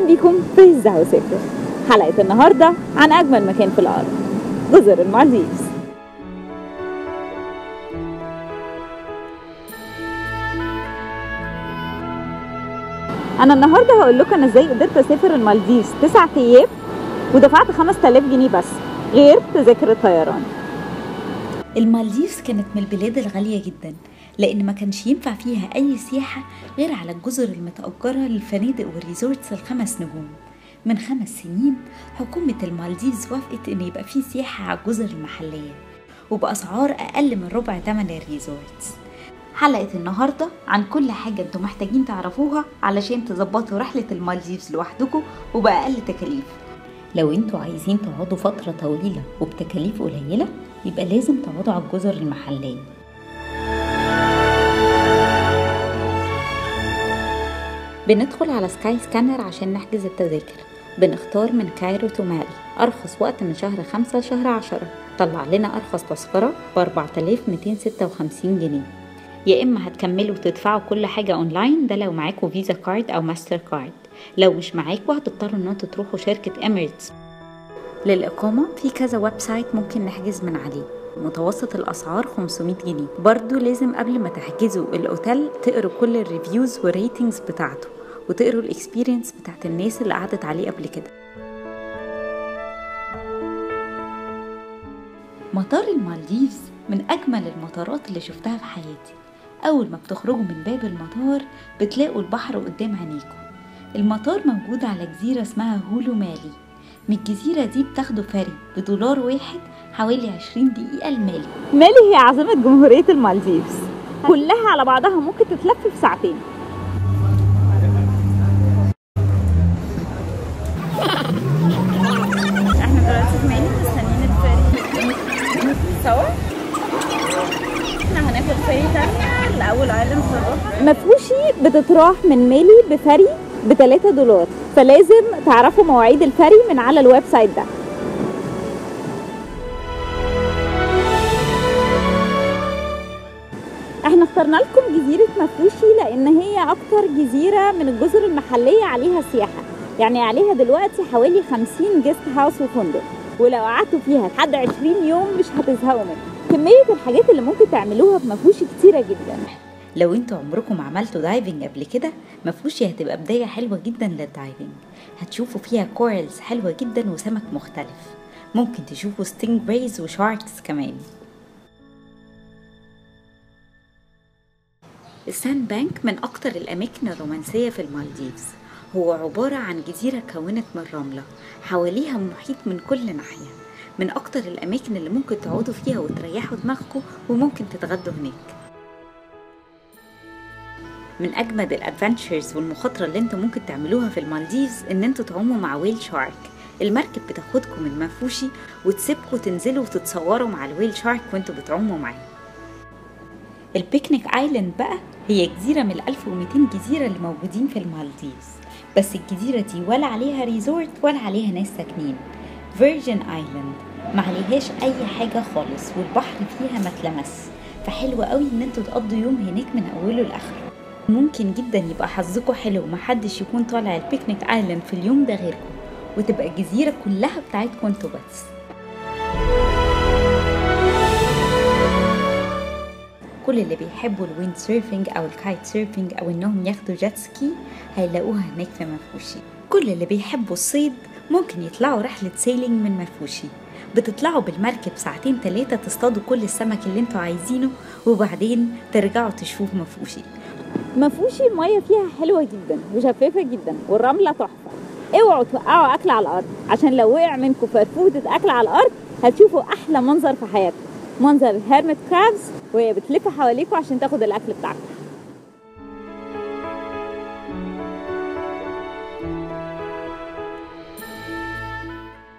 اهلا بيكم في هزها وسافر. حلقة النهاردة عن اجمل مكان في الارض، جزر المالديفز. انا النهاردة هقول لكم انا ازاي قدرت اسافر المالديفز 9 ايام ودفعت 5000 جنيه بس، غير تذاكر الطيران. المالديفز كانت من البلاد الغالية جدا، لأن ما كانش ينفع فيها أي سياحة غير على الجزر المتأجرة للفنادق والريزورتس ال5 نجوم. من 5 سنين حكومة المالديفز وافقت إن يبقى فيه سياحة على الجزر المحلية وبأسعار أقل من ربع تمن الريزورتس. حلقة النهاردة عن كل حاجة انتوا محتاجين تعرفوها علشان تظبطوا رحلة المالديفز لوحدكم وبأقل تكاليف. لو انتوا عايزين تقعدوا فترة طويلة وبتكاليف قليلة، يبقى لازم تقعدوا على الجزر المحلية. بندخل على سكاي سكانر عشان نحجز التذاكر. بنختار من كايرو تو مالي، أرخص وقت من شهر 5 لشهر 10. طلع لنا أرخص تذكرة ب4256 جنيه. يا إما هتكملوا وتدفعوا كل حاجة أونلاين، ده لو معاكوا فيزا كارد أو ماستر كارد. لو مش معاكوا هتضطروا إن انتوا تروحوا شركة إميريتس. للإقامة في كذا ويب سايت ممكن نحجز من عليه، متوسط الأسعار 500 جنيه. برضو لازم قبل ما تحجزوا الأوتيل تقروا كل الريفيوز والريتنجز بتاعته، وتقروا الإكسبيرينس بتاعت الناس اللي قعدت عليه قبل كده. مطار المالديفز من أجمل المطارات اللي شفتها في حياتي. أول ما بتخرجوا من باب المطار بتلاقوا البحر قدام عينيكم. المطار موجود على جزيرة اسمها هولو مالي. من الجزيرة دي بتاخدوا فري بدولار واحد حوالي 20 دقيقة المالي. مالي هي عاصمة جمهورية المالديفز، كلها على بعضها ممكن تتلف في ساعتين. احنا دلوقتي في مالي مستنيين الفري سوا. احنا هناخد فري تانية لأول ايلاند نروح. مفوشي بتتراح من مالي بفري ب3 دولار، فلازم تعرفوا مواعيد الفري من على الويب سايت ده. احنا اخترنا لكم جزيرة مفوشي لان هي اكتر جزيرة من الجزر المحلية عليها سياحة، يعني عليها دلوقتي حوالي 50 جيست هاوس وفندق، ولو قعدتوا فيها لحد 20 يوم مش هتزهقوا منها. كمية الحاجات اللي ممكن تعملوها في مفوشي كتيرة جدا. لو انتوا عمركم عملتوا دايفنج قبل كده، مفوشي هتبقى بداية حلوة جدا للدايفنج. هتشوفوا فيها كورالز حلوة جدا وسمك مختلف. ممكن تشوفوا ستينج رايز وشاركس كمان. الساند بانك من أكتر الأماكن الرومانسية في المالديفز. هو عبارة عن جزيرة كونت من رملة، حواليها محيط من كل ناحية. من أكتر الأماكن اللي ممكن تقعدوا فيها وتريحوا دماغكم، وممكن تتغدوا هناك. من أجمد الادفنتشرز والمخاطرة اللي انتوا ممكن تعملوها في المالديفز ان انتوا تعوموا مع ويل شارك. المركب بتاخدكم من مفوشي وتسيبكم تنزلوا وتتصوروا مع الويل شارك وانتوا بتعوموا معاه. البيكنيك ايلاند بقى هي جزيرة من 1200 جزيرة اللي موجودين في المالديفز، بس الجزيرة دي ولا عليها ريزورت ولا عليها ناس ساكنين. فيرجن ايلاند ما عليهاش اي حاجة خالص، والبحر فيها ما تلمس، فحلوة قوي ان انتوا تقضوا يوم هناك من اوله لاخره. ممكن جدا يبقى حظكم حلو ومحدش يكون طالع البيكنيك ايلاند في اليوم ده غيركم، وتبقى الجزيرة كلها بتاعتكم انتوا بس. كل اللي بيحبوا الويند سيرفينج او الكايت سيرفينج او انهم ياخدوا جيت سكي هيلاقوها هناك في مفوشي. كل اللي بيحبوا الصيد ممكن يطلعوا رحلة سيلينج من مفوشي. بتطلعوا بالمركب 2 3 ساعات تصطادوا كل السمك اللي انتوا عايزينه، وبعدين ترجعوا تشوفوا مفوشي. مفوشي المية فيها حلوة جدا وشفافة جدا، والرملة تحفة. اوعوا توقعوا اكل على الارض، عشان لو وقع منكم فرفوتة اكل على الارض هتشوفوا احلى منظر في حياتكم، منظر الهيرميت كرابز وهي بتلف حواليكم عشان تاخد الاكل بتاعكم.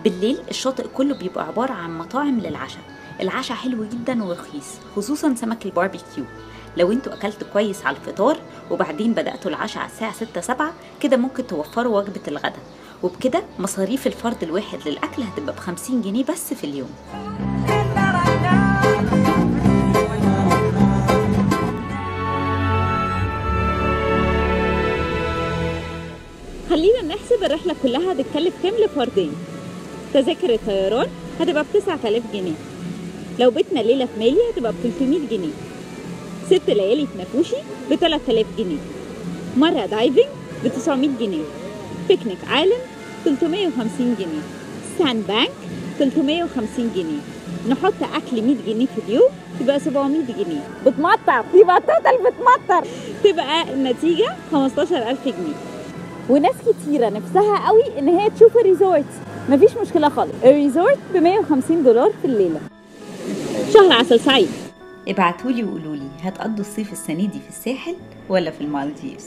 بالليل الشاطئ كله بيبقى عبارة عن مطاعم للعشاء. العشاء حلو جدا ورخيص، خصوصا سمك الباربيكيو. لو انتوا اكلتوا كويس على الفطار وبعدين بدأتوا العشاء على الساعة 6-7 كده، ممكن توفروا وجبة الغداء، وبكده مصاريف الفرد الواحد للأكل هتبقى ب50 جنيه بس في اليوم. خلينا نحسب الرحلة كلها هتتكلف كام لفردين؟ تذاكر الطيران هتبقى ب9000 جنيه. لو بيتنا ليلة في مالي هتبقى ب300 جنيه. 6 ليالي في نافوشي ب3000 جنيه. مرة دايفنج ب900 جنيه. بيكنيك ايلاند 350 جنيه. ساند بانك 350 جنيه. نحط اكل 100 جنيه في اليوم تبقى 700 جنيه. بتمطر، يبقى التوتال بتمطر. تبقى النتيجة 15000 جنيه. وناس كتيرة نفسها قوي ان هي تشوف الريزورت، مفيش مشكلة خالص. الريزورت ب150 في الليلة. شهر عسل سعيد. ابعتولي وقولولي هتقضوا الصيف السنة دي في الساحل ولا في المالديفز؟